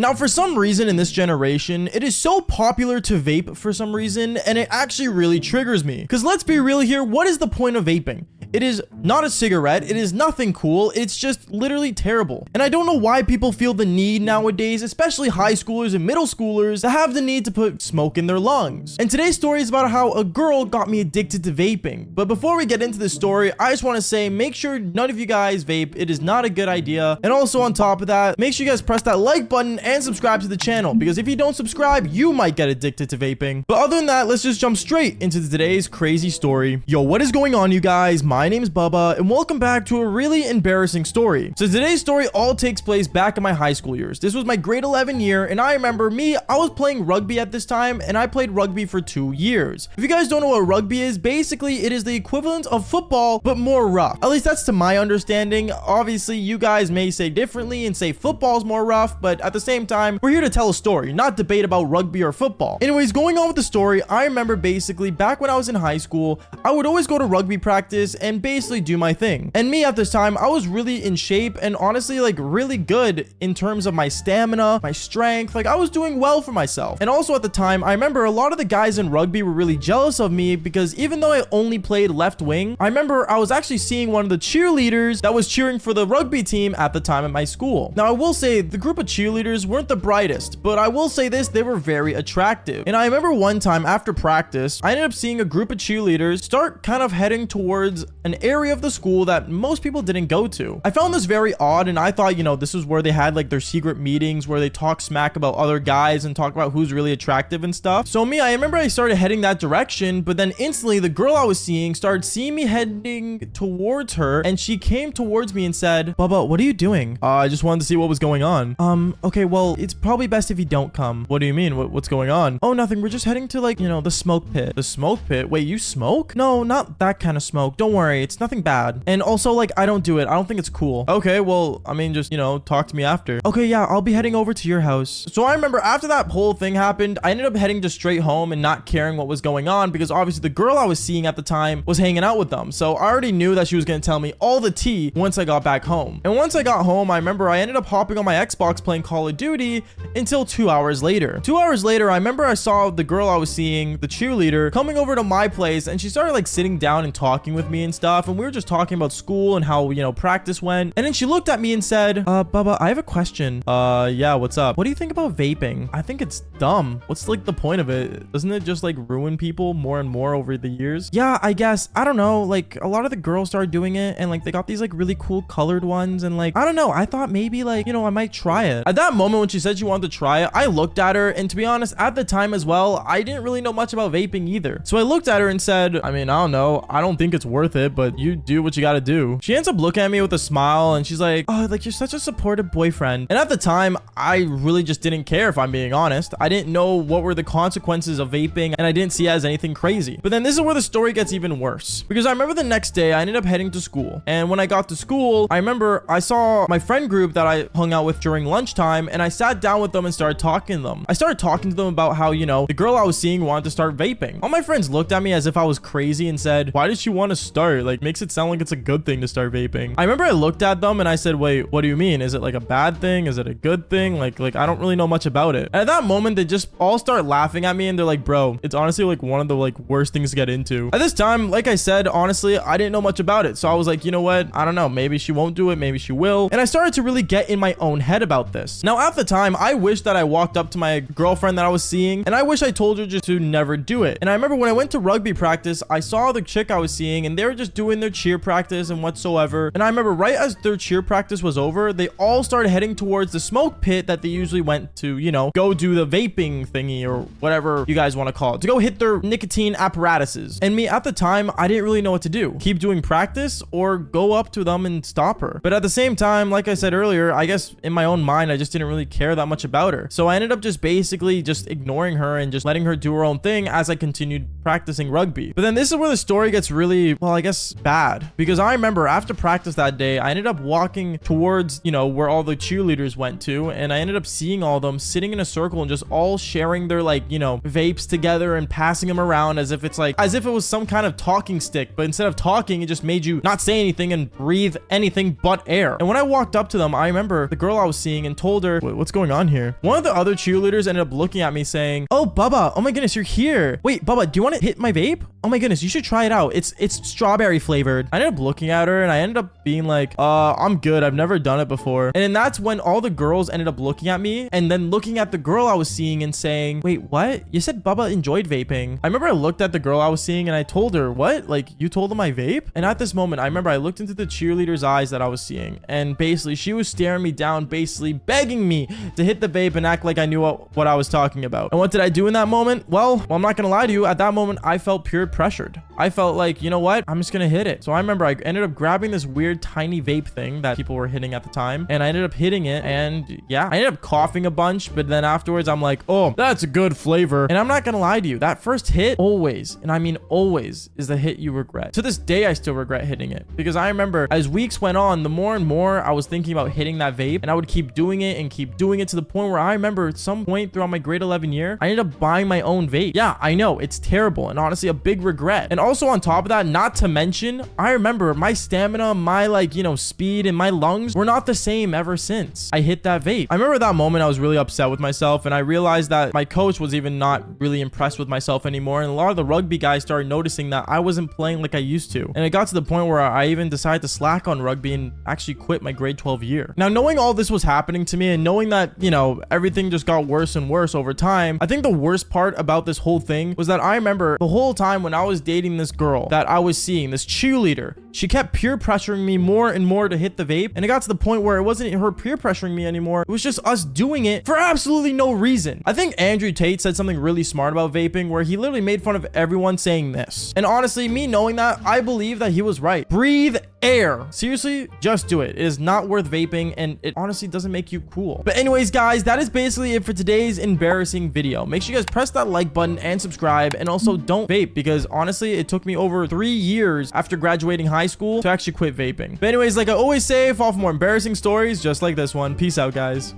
Now, for some reason in this generation, it is so popular to vape for some reason, and it actually really triggers me. Because let's be real here, what is the point of vaping? It is not a cigarette. It is nothing cool. It's just literally terrible. And I don't know why people feel the need nowadays, especially high schoolers and middle schoolers, to have the need to put smoke in their lungs. And today's story is about how a girl got me addicted to vaping. But before we get into this story, I just want to say, make sure none of you guys vape. It is not a good idea. And also on top of that, make sure you guys press that like button and subscribe to the channel, because if you don't subscribe, you might get addicted to vaping. But other than that, let's just jump straight into today's crazy story. Yo, what is going on, you guys? My name is Bubba, and welcome back to a really embarrassing story. So today's story all takes place back in my high school years. This was my grade 11 year, and I remember I was playing rugby at this time, and I played rugby for 2 years. If you guys don't know what rugby is, basically it is the equivalent of football, but more rough. At least that's to my understanding. Obviously, you guys may say differently and say football's more rough, but at the same time, we're here to tell a story, not debate about rugby or football. Anyways, going on with the story, I remember basically back when I was in high school, I would always go to rugby practice and basically do my thing. And me at this time, I was really in shape and honestly like really good in terms of my stamina, my strength. Like I was doing well for myself. And also at the time, I remember a lot of the guys in rugby were really jealous of me because even though I only played left wing, I remember I was actually seeing one of the cheerleaders that was cheering for the rugby team at the time at my school. Now I will say the group of cheerleaders weren't the brightest, but I will say this, they were very attractive. And I remember one time after practice, I ended up seeing a group of cheerleaders start kind of heading towards an area of the school that most people didn't go to. I found this very odd, and I thought, you know, this is where they had like their secret meetings where they talk smack about other guys and talk about who's really attractive and stuff. So I remember I started heading that direction, but then instantly the girl I was seeing started seeing me heading towards her, and she came towards me and said, "Bubba, what are you doing?" I just wanted to see what was going on. Okay, well, it's probably best if you don't come. What do you mean? What's going on? Oh, nothing. We're just heading to like, you know, the smoke pit. The smoke pit? Wait, you smoke? No, not that kind of smoke. Don't worry. It's nothing bad. And also, like, I don't do it. I don't think it's cool. Okay, well, I mean, just, you know, talk to me after. Okay, yeah, I'll be heading over to your house. So I remember after that whole thing happened, I ended up heading just straight home and not caring what was going on because obviously the girl I was seeing at the time was hanging out with them. So I already knew that she was going to tell me all the tea once I got back home. And once I got home, I remember I ended up hopping on my Xbox playing Call of Duty until 2 hours later. 2 hours later, I remember I saw the girl I was seeing, the cheerleader, coming over to my place, and she started like sitting down and talking with me and stuff. And we were just talking about school and how, you know, practice went. And then she looked at me and said, Bubba, I have a question. Yeah, what's up? What do you think about vaping? I think it's dumb. What's like the point of it? Doesn't it just like ruin people more and more over the years? Yeah, I guess. I don't know. Like a lot of the girls started doing it and like they got these like really cool colored ones. And like, I don't know. I thought maybe like, you know, I might try it. At that moment when she said she wanted to try it, I looked at her, and to be honest, at the time as well, I didn't really know much about vaping either. So I looked at her and said, I mean, I don't know. I don't think it's worth it, but you do what you gotta do. She ends up looking at me with a smile and she's like, oh, like you're such a supportive boyfriend. And at the time, I really just didn't care, if I'm being honest. I didn't know what were the consequences of vaping, and I didn't see it as anything crazy. But then this is where the story gets even worse, because I remember the next day I ended up heading to school. And when I got to school, I remember I saw my friend group that I hung out with during lunchtime, and I sat down with them and started talking to them. I started talking to them about how, you know, the girl I was seeing wanted to start vaping. All my friends looked at me as if I was crazy and said, why did she want to start? Like, makes it sound like it's a good thing to start vaping. I remember I looked at them and I said, wait, what do you mean? Is it like a bad thing? Is it a good thing? Like I don't really know much about it. And at that moment, they just all start laughing at me and they're like, bro, it's honestly like one of the like worst things to get into. At this time, like I said, honestly, I didn't know much about it. So I was like, you know what? I don't know. Maybe she won't do it. Maybe she will. And I started to really get in my own head about this. Now, at the time, I wish that I walked up to my girlfriend that I was seeing, and I wish I told her just to never do it. And I remember when I went to rugby practice, I saw the chick I was seeing and they were just doing their cheer practice and whatsoever. And I remember right as their cheer practice was over, they all started heading towards the smoke pit that they usually went to, you know, go do the vaping thingy or whatever you guys want to call it, to go hit their nicotine apparatuses. And me at the time, I didn't really know what to do. Keep doing practice or go up to them and stop her. But at the same time, like I said earlier, I guess in my own mind, I just didn't really care that much about her. So I ended up just basically just ignoring her and just letting her do her own thing as I continued practicing rugby. But then this is where the story gets really, well, I guess guess, bad. Because I remember after practice that day, I ended up walking towards, you know, where all the cheerleaders went to. And I ended up seeing all of them sitting in a circle and just all sharing their, like, you know, vapes together and passing them around as if it's like, as if it was some kind of talking stick. But instead of talking, it just made you not say anything and breathe anything but air. And when I walked up to them, I remember the girl I was seeing and told her, what's going on here? One of the other cheerleaders ended up looking at me saying, oh, Bubba, oh my goodness, you're here. Wait, Bubba, do you want to hit my vape? Oh my goodness, you should try it out. It's strawberry flavored. I ended up looking at her and I ended up being like, I'm good. I've never done it before. And then that's when all the girls ended up looking at me and then looking at the girl I was seeing and saying, wait, what? You said Bubba enjoyed vaping. I remember I looked at the girl I was seeing and I told her, what? Like, you told them I vape? And at this moment, I remember I looked into the cheerleader's eyes that I was seeing and basically she was staring me down, basically begging me to hit the vape and act like I knew what I was talking about. And what did I do in that moment? Well, I'm not gonna lie to you. At that moment, I felt pure pressured. I felt like, you know what? I'm just gonna hit it. So I remember I ended up grabbing this weird tiny vape thing that people were hitting at the time and I ended up hitting it and yeah, I ended up coughing a bunch, but then afterwards I'm like, oh, that's a good flavor. And I'm not gonna lie to you, that first hit always, and I mean always, is the hit you regret. To this day, I still regret hitting it because I remember as weeks went on, the more and more I was thinking about hitting that vape and I would keep doing it and keep doing it to the point where I remember at some point throughout my grade 11 year, I ended up buying my own vape. Yeah, I know it's terrible and honestly a big regret. And also on top of that, not to mention, I remember my stamina, my like, you know, speed and my lungs were not the same ever since I hit that vape. I remember that moment I was really upset with myself and I realized that my coach was even not really impressed with myself anymore. And a lot of the rugby guys started noticing that I wasn't playing like I used to. And it got to the point where I even decided to slack on rugby and actually quit my grade 12 year. Now, knowing all this was happening to me and knowing that, you know, everything just got worse and worse over time, I think the worst part about this whole thing was that I remember the whole time when I was dating this girl that I was seeing, this cheerleader, she kept peer pressuring me more and more to hit the vape. And it got to the point where it wasn't her peer pressuring me anymore. It was just us doing it for absolutely no reason. I think Andrew Tate said something really smart about vaping where he literally made fun of everyone saying this. And honestly, me knowing that, I believe that he was right. Breathe air. Seriously, just do it. It is not worth vaping and it honestly doesn't make you cool. But anyways, guys, that is basically it for today's embarrassing video. Make sure you guys press that like button and subscribe, and also don't vape because honestly, it took me over 3 years after graduating high school to actually quit vaping. But anyways, like I always say, follow for more embarrassing stories just like this one. Peace out, guys.